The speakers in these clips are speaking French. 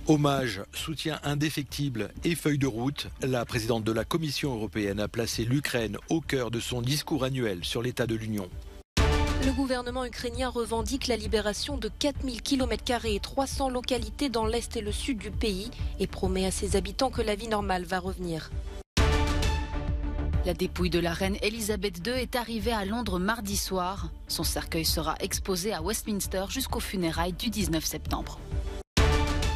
Hommage, soutien indéfectible et feuille de route, la présidente de la Commission européenne a placé l'Ukraine au cœur de son discours annuel sur l'état de l'Union. Le gouvernement ukrainien revendique la libération de 4000 km² et 300 localités dans l'est et le sud du pays et promet à ses habitants que la vie normale va revenir. La dépouille de la reine Elisabeth II est arrivée à Londres mardi soir. Son cercueil sera exposé à Westminster jusqu'aux funérailles du 19 septembre.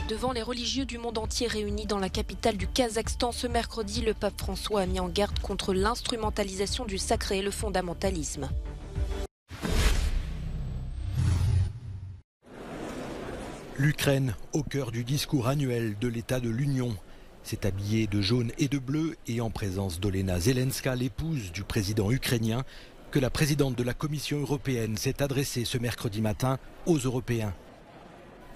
Devant les religieux du monde entier réunis dans la capitale du Kazakhstan ce mercredi, le pape François a mis en garde contre l'instrumentalisation du sacré et le fondamentalisme. L'Ukraine au cœur du discours annuel de l'état de l'Union. C'est habillé de jaune et de bleu et en présence d'Olena Zelenska, l'épouse du président ukrainien, que la présidente de la Commission européenne s'est adressée ce mercredi matin aux Européens.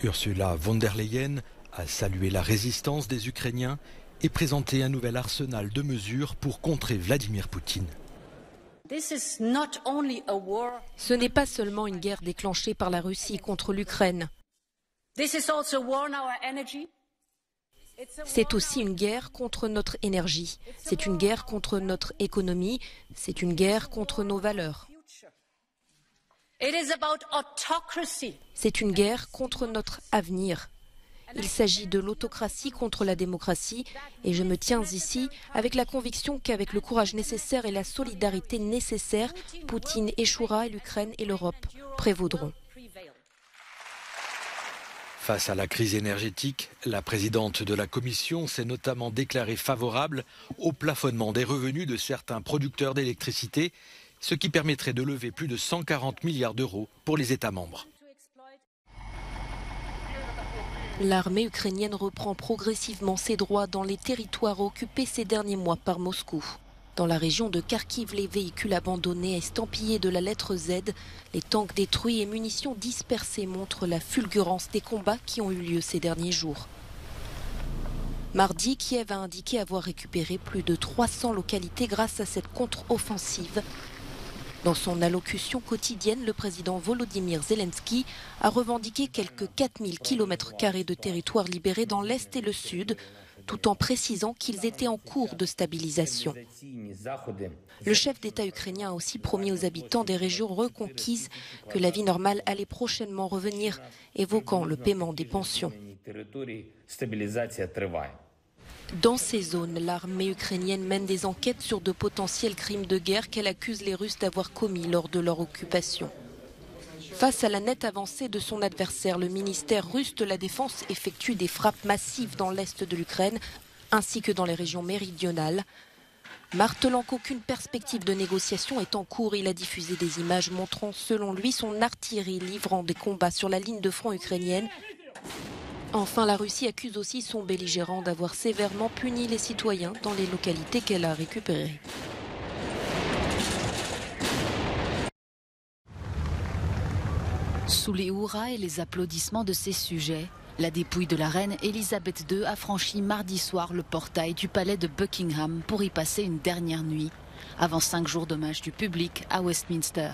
Ursula von der Leyen a salué la résistance des Ukrainiens et présenté un nouvel arsenal de mesures pour contrer Vladimir Poutine. Ce n'est pas seulement une guerre déclenchée par la Russie contre l'Ukraine. C'est aussi une guerre contre notre énergie, c'est une guerre contre notre économie, c'est une guerre contre nos valeurs. C'est une guerre contre notre avenir. Il s'agit de l'autocratie contre la démocratie et je me tiens ici avec la conviction qu'avec le courage nécessaire et la solidarité nécessaire, Poutine échouera et l'Ukraine et l'Europe prévaudront. Face à la crise énergétique, la présidente de la Commission s'est notamment déclarée favorable au plafonnement des revenus de certains producteurs d'électricité, ce qui permettrait de lever plus de 140 milliards d'euros pour les États membres. L'armée ukrainienne reprend progressivement ses droits dans les territoires occupés ces derniers mois par Moscou. Dans la région de Kharkiv, les véhicules abandonnés estampillés de la lettre Z, les tanks détruits et munitions dispersées montrent la fulgurance des combats qui ont eu lieu ces derniers jours. Mardi, Kiev a indiqué avoir récupéré plus de 300 localités grâce à cette contre-offensive. Dans son allocution quotidienne, le président Volodymyr Zelensky a revendiqué quelques 4000 km² de territoire libérés dans l'Est et le Sud, tout en précisant qu'ils étaient en cours de stabilisation. Le chef d'État ukrainien a aussi promis aux habitants des régions reconquises que la vie normale allait prochainement revenir, évoquant le paiement des pensions. Dans ces zones, l'armée ukrainienne mène des enquêtes sur de potentiels crimes de guerre qu'elle accuse les Russes d'avoir commis lors de leur occupation. Face à la nette avancée de son adversaire, le ministère russe de la Défense effectue des frappes massives dans l'est de l'Ukraine, ainsi que dans les régions méridionales. Martelant qu'aucune perspective de négociation est en cours, il a diffusé des images montrant, selon lui, son artillerie livrant des combats sur la ligne de front ukrainienne. Enfin, la Russie accuse aussi son belligérant d'avoir sévèrement puni les citoyens dans les localités qu'elle a récupérées. Sous les hurrahs et les applaudissements de ses sujets, la dépouille de la reine Elisabeth II a franchi mardi soir le portail du palais de Buckingham pour y passer une dernière nuit, avant 5 jours d'hommage du public à Westminster.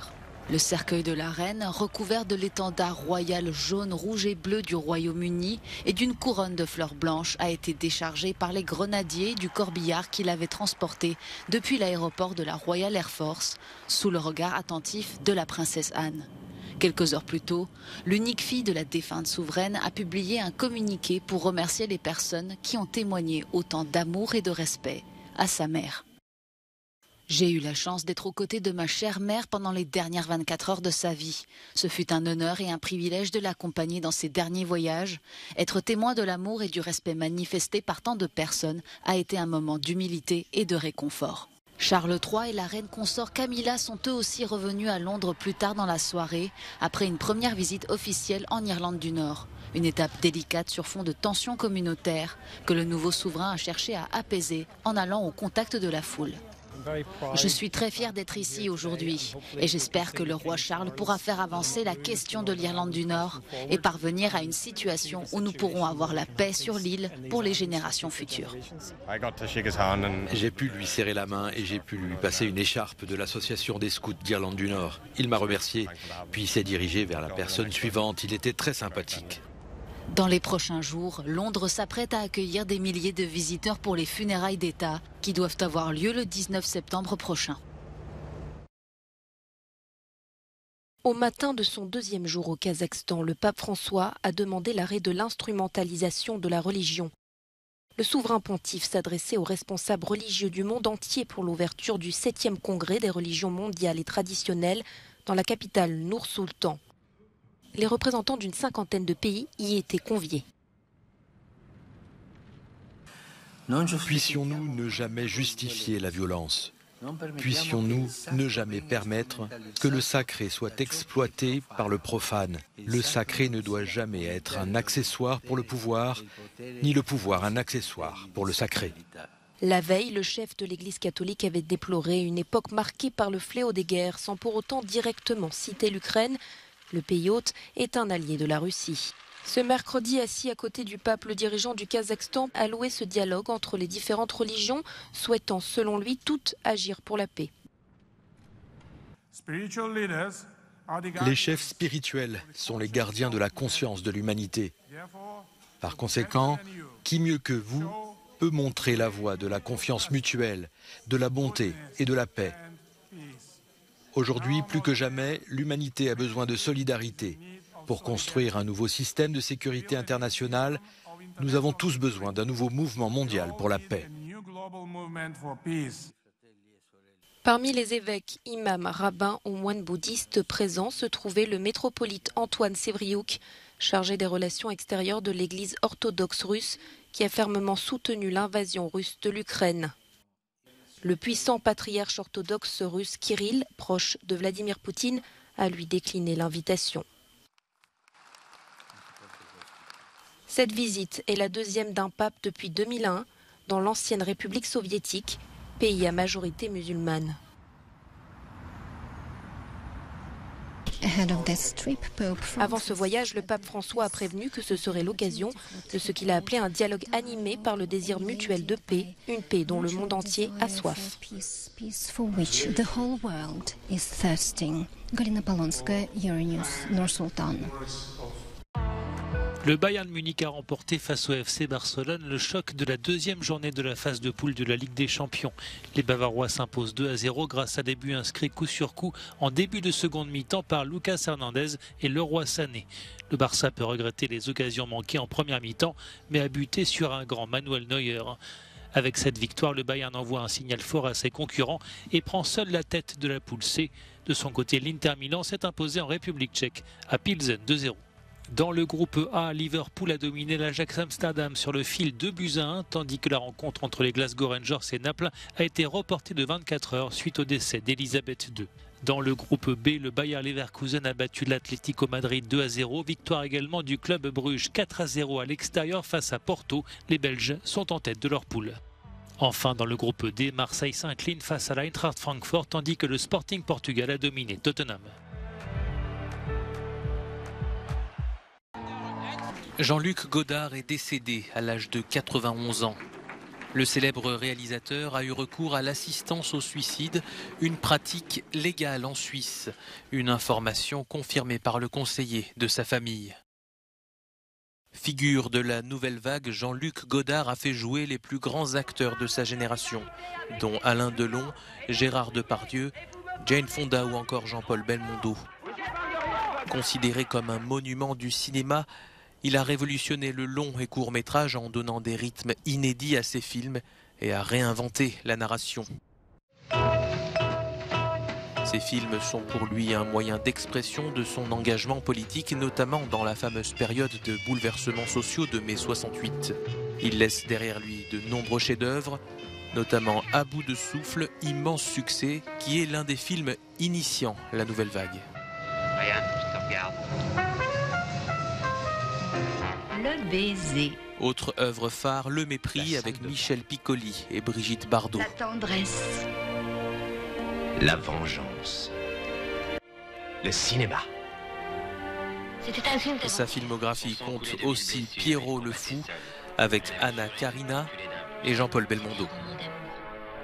Le cercueil de la reine, recouvert de l'étendard royal jaune, rouge et bleu du Royaume-Uni et d'une couronne de fleurs blanches, a été déchargé par les grenadiers du corbillard qui l'avaient transporté depuis l'aéroport de la Royal Air Force, sous le regard attentif de la princesse Anne. Quelques heures plus tôt, l'unique fille de la défunte souveraine a publié un communiqué pour remercier les personnes qui ont témoigné autant d'amour et de respect à sa mère. J'ai eu la chance d'être aux côtés de ma chère mère pendant les dernières 24 heures de sa vie. Ce fut un honneur et un privilège de l'accompagner dans ses derniers voyages. Être témoin de l'amour et du respect manifesté par tant de personnes a été un moment d'humilité et de réconfort. Charles III et la reine consort Camilla sont eux aussi revenus à Londres plus tard dans la soirée, après une première visite officielle en Irlande du Nord. Une étape délicate sur fond de tensions communautaires que le nouveau souverain a cherché à apaiser en allant au contact de la foule. Je suis très fière d'être ici aujourd'hui et j'espère que le roi Charles pourra faire avancer la question de l'Irlande du Nord et parvenir à une situation où nous pourrons avoir la paix sur l'île pour les générations futures. J'ai pu lui serrer la main et j'ai pu lui passer une écharpe de l'association des scouts d'Irlande du Nord. Il m'a remercié, puis s'est dirigé vers la personne suivante. Il était très sympathique. Dans les prochains jours, Londres s'apprête à accueillir des milliers de visiteurs pour les funérailles d'État qui doivent avoir lieu le 19 septembre prochain. Au matin de son deuxième jour au Kazakhstan, le pape François a demandé l'arrêt de l'instrumentalisation de la religion. Le souverain pontife s'adressait aux responsables religieux du monde entier pour l'ouverture du 7e congrès des religions mondiales et traditionnelles dans la capitale Nour-Sultan. Les représentants d'une cinquantaine de pays y étaient conviés. Puissions-nous ne jamais justifier la violence. Puissions-nous ne jamais permettre que le sacré soit exploité par le profane. Le sacré ne doit jamais être un accessoire pour le pouvoir, ni le pouvoir un accessoire pour le sacré. La veille, le chef de l'Église catholique avait déploré une époque marquée par le fléau des guerres, sans pour autant directement citer l'Ukraine. Le pays hôte est un allié de la Russie. Ce mercredi, assis à côté du pape, le dirigeant du Kazakhstan a loué ce dialogue entre les différentes religions, souhaitant, selon lui, toutes agir pour la paix. Les chefs spirituels sont les gardiens de la conscience de l'humanité. Par conséquent, qui mieux que vous peut montrer la voie de la confiance mutuelle, de la bonté et de la paix? Aujourd'hui, plus que jamais, l'humanité a besoin de solidarité. Pour construire un nouveau système de sécurité internationale, nous avons tous besoin d'un nouveau mouvement mondial pour la paix. Parmi les évêques, imams, rabbins ou moines bouddhistes présents se trouvait le métropolite Antoine Sevriouk, chargé des relations extérieures de l'Église orthodoxe russe, qui a fermement soutenu l'invasion russe de l'Ukraine. Le puissant patriarche orthodoxe russe Kirill, proche de Vladimir Poutine, a lui décliné l'invitation. Cette visite est la deuxième d'un pape depuis 2001 dans l'ancienne République soviétique, pays à majorité musulmane. Avant ce voyage, le pape François a prévenu que ce serait l'occasion de ce qu'il a appelé un dialogue animé par le désir mutuel de paix, une paix dont le monde entier a soif. Le Bayern Munich a remporté face au FC Barcelone le choc de la deuxième journée de la phase de poule de la Ligue des Champions. Les Bavarois s'imposent 2-0 grâce à des buts inscrits coup sur coup en début de seconde mi-temps par Lucas Hernandez et Leroy Sané. Le Barça peut regretter les occasions manquées en première mi-temps, mais a buté sur un grand Manuel Neuer. Avec cette victoire, le Bayern envoie un signal fort à ses concurrents et prend seul la tête de la poule C. De son côté, l'Inter Milan s'est imposé en République tchèque à Pilsen 2-0. Dans le groupe A, Liverpool a dominé l'Ajax Amsterdam sur le fil 2-1, tandis que la rencontre entre les Glasgow Rangers et Naples a été reportée de 24 heures suite au décès d'Elisabeth II. Dans le groupe B, le Bayer Leverkusen a battu l'Atlético Madrid 2-0, victoire également du club Bruges 4-0 à l'extérieur face à Porto. Les Belges sont en tête de leur poule. Enfin, dans le groupe D, Marseille s'incline face à l'Eintracht Francfort, tandis que le Sporting Portugal a dominé Tottenham. Jean-Luc Godard est décédé à l'âge de 91 ans. Le célèbre réalisateur a eu recours à l'assistance au suicide, une pratique légale en Suisse. Une information confirmée par le conseiller de sa famille. Figure de la nouvelle vague, Jean-Luc Godard a fait jouer les plus grands acteurs de sa génération, dont Alain Delon, Gérard Depardieu, Jane Fonda ou encore Jean-Paul Belmondo. Considéré comme un monument du cinéma, il a révolutionné le long et court métrage en donnant des rythmes inédits à ses films et a réinventé la narration. Ces films sont pour lui un moyen d'expression de son engagement politique, notamment dans la fameuse période de bouleversements sociaux de mai 68. Il laisse derrière lui de nombreux chefs-d'œuvre, notamment À bout de souffle, immense succès, qui est l'un des films initiant la nouvelle vague. Rien, je te regarde. Le baiser. Autre œuvre phare, Le Mépris, avec Michel Piccoli et Brigitte Bardot. La tendresse. La vengeance. Le cinéma. C'était un film Sa filmographie compte aussi Pierrot le Fou, avec Anna Karina et Jean-Paul Belmondo.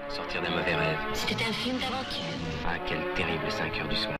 Sortir d'un mauvais rêve. C'était un film d'aventure. Ah, quelle terrible 5 heures du soir.